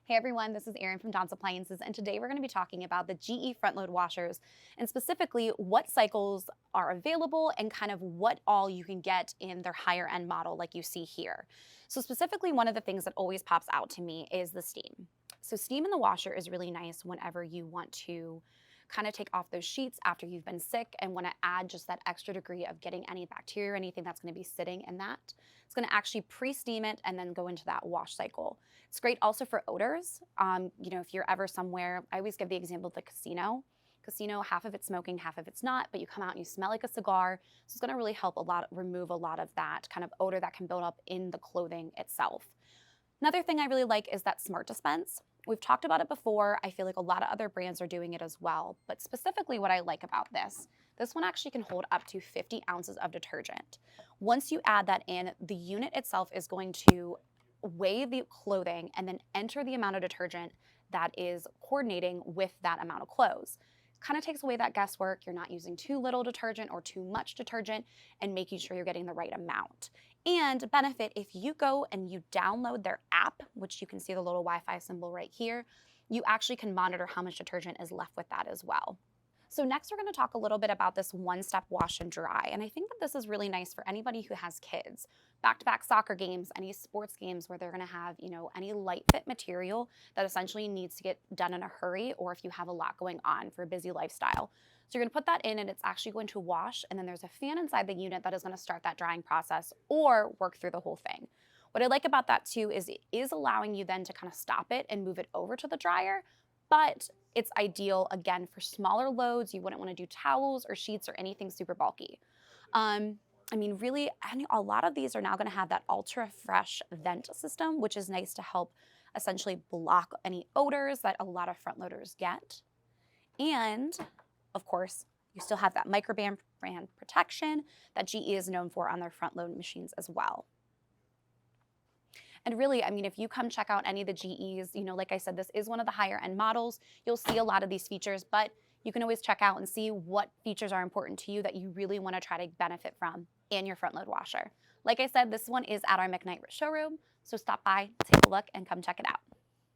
Hey everyone, this is Erin from Don's Appliances, and today we're going to be talking about the GE front load washers and specifically what cycles are available and kind of what all you can get in their higher end model like you see here. So specifically, one of the things that always pops out to me is the steam. So steam in the washer is really nice whenever you want to kind of take off those sheets after you've been sick and want to add just that extra degree of getting any bacteria or anything that's going to be sitting in that. It's going to actually pre-steam it and then go into that wash cycle. It's great also for odors. If you're ever somewhere, I always give the example of the casino. Casino, half of it's smoking, half of it's not, but you come out and you smell like a cigar. So it's going to really help remove a lot of that kind of odor that can build up in the clothing itself. Another thing I really like is that smart dispense. We've talked about it before. I feel like a lot of other brands are doing it as well. But specifically what I like about this one actually can hold up to 50 ounces of detergent. Once you add that in, the unit itself is going to weigh the clothing and then enter the amount of detergent that is coordinating with that amount of clothes. Kind of takes away that guesswork. You're not using too little detergent or too much detergent and making sure you're getting the right amount. And benefit, if you go and you download their app, which you can see the little Wi-Fi symbol right here, you actually can monitor how much detergent is left with that as well. So next we're going to talk a little bit about this one-step wash and dry. And I think that this is really nice for anybody who has kids. Back-to-back soccer games, any sports games where they're going to have, any light fit material that essentially needs to get done in a hurry, or if you have a lot going on for a busy lifestyle. So you're going to put that in and it's actually going to wash, and then there's a fan inside the unit that is going to start that drying process or work through the whole thing. What I like about that too is it is allowing you then to kind of stop it and move it over to the dryer, but it's ideal, again, for smaller loads. You wouldn't want to do towels or sheets or anything super bulky. Really, a lot of these are now going to have that ultra fresh vent system, which is nice to help essentially block any odors that a lot of front loaders get. And of course, you still have that microbrand protection that GE is known for on their front load machines as well. And really, if you come check out any of the GEs, like I said, this is one of the higher end models. You'll see a lot of these features, but you can always check out and see what features are important to you that you really want to try to benefit from in your front load washer. Like I said, this one is at our McKnight showroom, so stop by, take a look, and come check it out.